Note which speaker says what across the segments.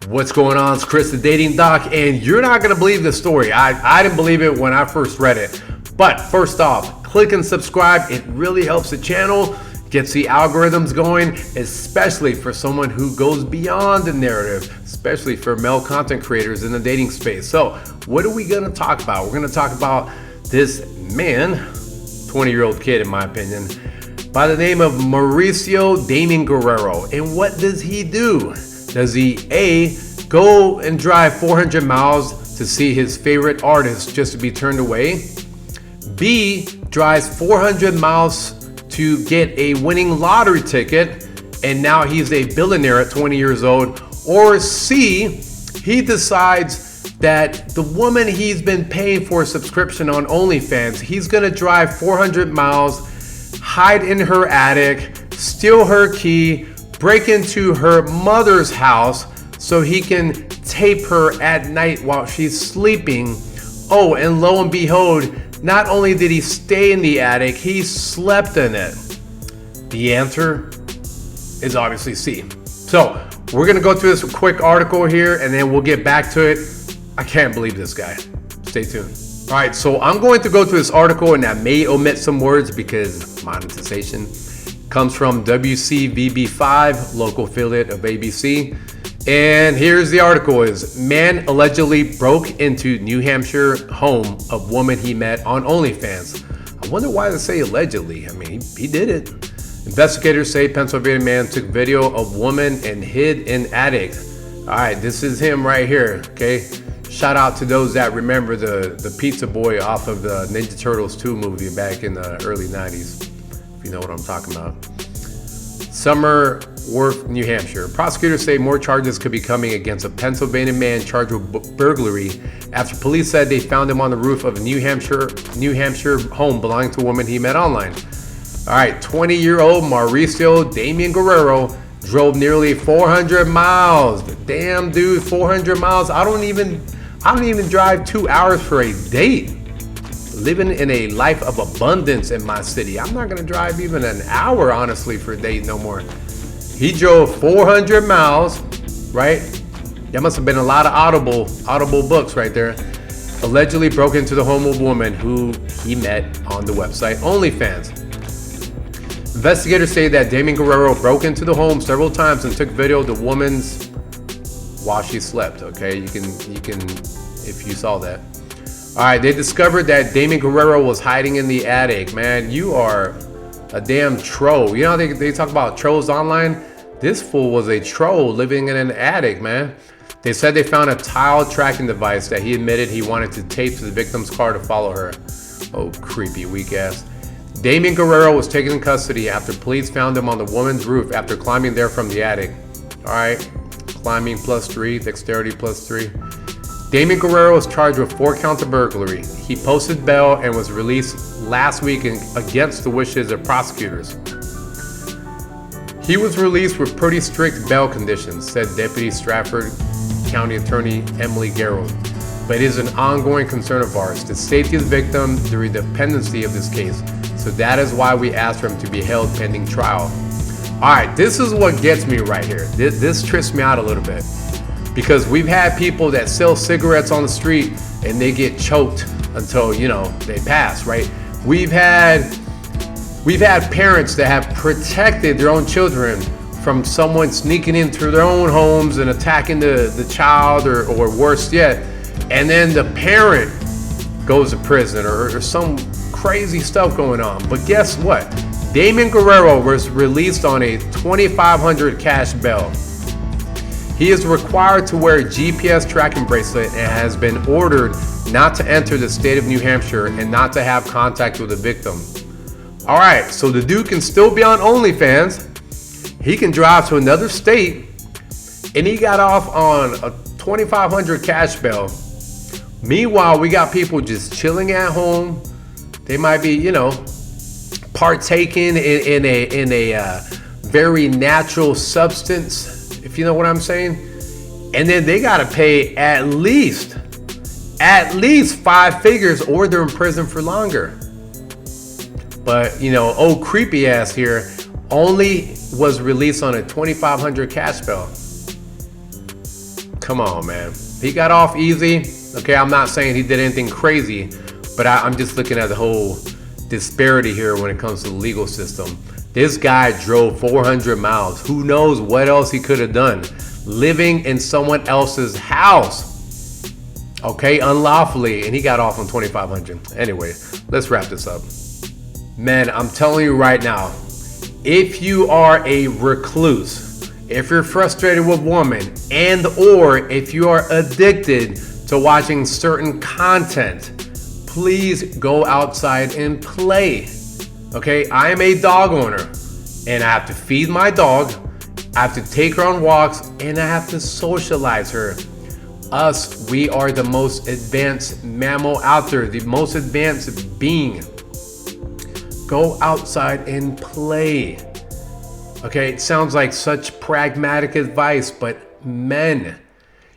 Speaker 1: What's going on? It's Chris, the Dating Doc, and you're not going to believe this story. I didn't believe it when I first read it. But first off, click and subscribe. It really helps the channel, gets the algorithms going, especially for someone who goes beyond the narrative, especially for male content creators in the dating space. So what are we going to talk about? We're going to talk about this man, 20-year-old kid in my opinion, by the name of Mauricio Damian-Guerrero. And what does he do? Does he A, go and drive 400 miles to see his favorite artist just to be turned away? B, drives 400 miles to get a winning lottery ticket and now he's a billionaire at 20 years old? Or C, he decides that the woman he's been paying for a subscription on OnlyFans, he's gonna drive 400 miles, hide in her attic, steal her key, break into her mother's house so he can tape her at night while she's sleeping. Oh, and lo and behold, not only did he stay in the attic, he slept in it. The answer is obviously C. So we're gonna go through this quick article here and then we'll get back to it. I can't believe this guy. Stay tuned. All right, so I'm going to go through this article and I may omit some words because monetization. Comes from WCVB5, local affiliate of ABC. And here's the article is, man allegedly broke into New Hampshire home of woman he met on OnlyFans. I wonder why they say allegedly. I mean, he did it. Investigators say Pennsylvania man took video of woman and hid in attic. All right, this is him right here, okay? Shout out to those that remember the pizza boy off of the Ninja Turtles 2 movie back in the early 90s. You know what I'm talking about. Summerworth, New Hampshire. Prosecutors say more charges could be coming against a Pennsylvania man charged with burglary after police said they found him on the roof of a New Hampshire home belonging to a woman he met online. All right, 20-year-old Mauricio Damian-Guerrero drove nearly 400 miles. Damn, dude, 400 miles. I don't even drive 2 hours for a date. Living in a life of abundance in my city. I'm not gonna drive even an hour, honestly, for a date no more. He drove 400 miles, right? That must have been a lot of audible books right there. Allegedly broke into the home of a woman who he met on the website OnlyFans. Investigators say that Damian-Guerrero broke into the home several times and took video of the woman's while she slept. Okay, you can if you saw that. All right, they discovered that Damian-Guerrero was hiding in the attic. Man, you are a damn troll. You know how they talk about trolls online? This fool was a troll living in an attic, man. They said they found a tile tracking device that he admitted he wanted to tape to the victim's car to follow her. Oh, creepy, weak ass. Damian-Guerrero was taken in custody after police found him on the woman's roof after climbing there from the attic. All right, climbing +3, dexterity +3. Damian-Guerrero was charged with 4 counts of burglary. He posted bail and was released last week against the wishes of prosecutors. He was released with pretty strict bail conditions, said Deputy Stratford County Attorney Emily Garrow. But it is an ongoing concern of ours, the safety of the victim during the pendency of this case. So that is why we asked for him to be held pending trial. All right, this is what gets me right here. This trips me out a little bit. Because we've had people that sell cigarettes on the street and they get choked until, you know, they pass, right? We've had parents that have protected their own children from someone sneaking into their own homes and attacking the child or worse yet. And then the parent goes to prison or some crazy stuff going on. But guess what? Damian-Guerrero was released on a $2,500 cash bail. He is required to wear a GPS tracking bracelet and has been ordered not to enter the state of New Hampshire and not to have contact with the victim. All right, so the dude can still be on OnlyFans. He can drive to another state and he got off on a $2,500 cash bail. Meanwhile, we got people just chilling at home. They might be, you know, partaking in a very natural substance, if you know what I'm saying. And then they gotta pay at least 5 figures or they're in prison for longer. But you know, old creepy ass here only was released on a $2,500 cash bail. Come on, man. He got off easy. Okay, I'm not saying he did anything crazy, but I'm just looking at the whole disparity here when it comes to the legal system. This guy drove 400 miles. Who knows what else he could have done? Living in someone else's house, okay, unlawfully, and he got off on $2,500. Anyway, let's wrap this up. Man, I'm telling you right now, if you are a recluse, if you're frustrated with women, and or if you are addicted to watching certain content, please go outside and play. Okay, I am a dog owner and I have to feed my dog, I have to take her on walks, and I have to socialize her. Us, we are the most advanced mammal out there, the most advanced being. Go outside and play. Okay, it sounds like such pragmatic advice, but men,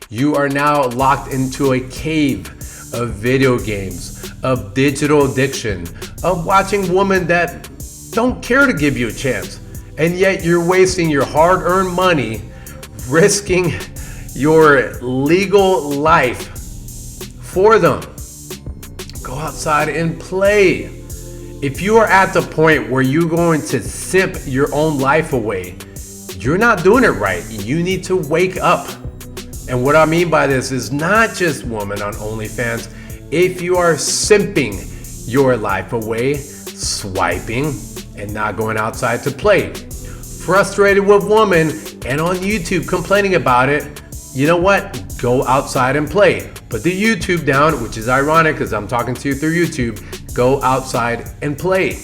Speaker 1: you are now locked into a cave of video games, of digital addiction, of watching women that don't care to give you a chance. And yet you're wasting your hard-earned money, risking your legal life for them. Go outside and play. If you are at the point where you're going to simp your own life away, you're not doing it right. You need to wake up. And what I mean by this is not just women on OnlyFans. If you are simping your life away, swiping, and not going outside to play, frustrated with women and on YouTube complaining about it, you know what? Go outside and play. Put the YouTube down, which is ironic because I'm talking to you through YouTube. Go outside and play.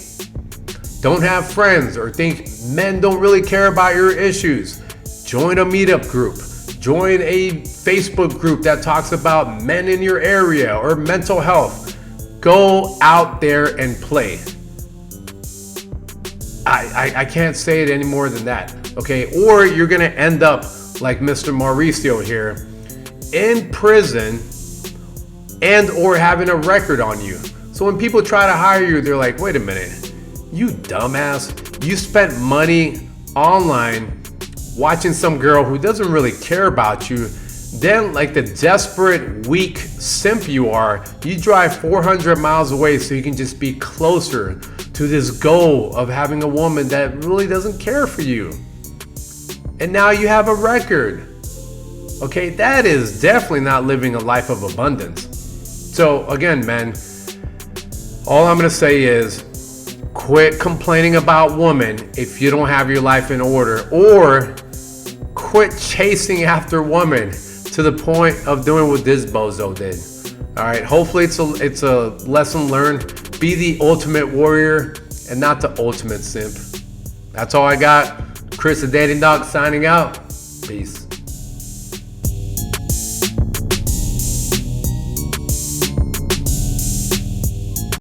Speaker 1: Don't have friends or think men don't really care about your issues. Join a meetup group. Join a Facebook group that talks about men in your area or mental health. Go out there and play. I can't say it any more than that, okay? Or you're gonna end up like Mr. Mauricio here, in prison and or having a record on you. So when people try to hire you, they're like, wait a minute, you dumbass, you spent money online watching some girl who doesn't really care about you. Then, like the desperate, weak simp you are, you drive 400 miles away so you can just be closer to this goal of having a woman that really doesn't care for you. And now you have a record. Okay, that is definitely not living a life of abundance. So again, man, all I'm gonna say is quit complaining about women if you don't have your life in order, or quit chasing after women to the point of doing what this bozo did. All right, hopefully it's a lesson learned. Be the ultimate warrior and not the ultimate simp. That's all I got. Chris, the Dating Doc, signing out. Peace.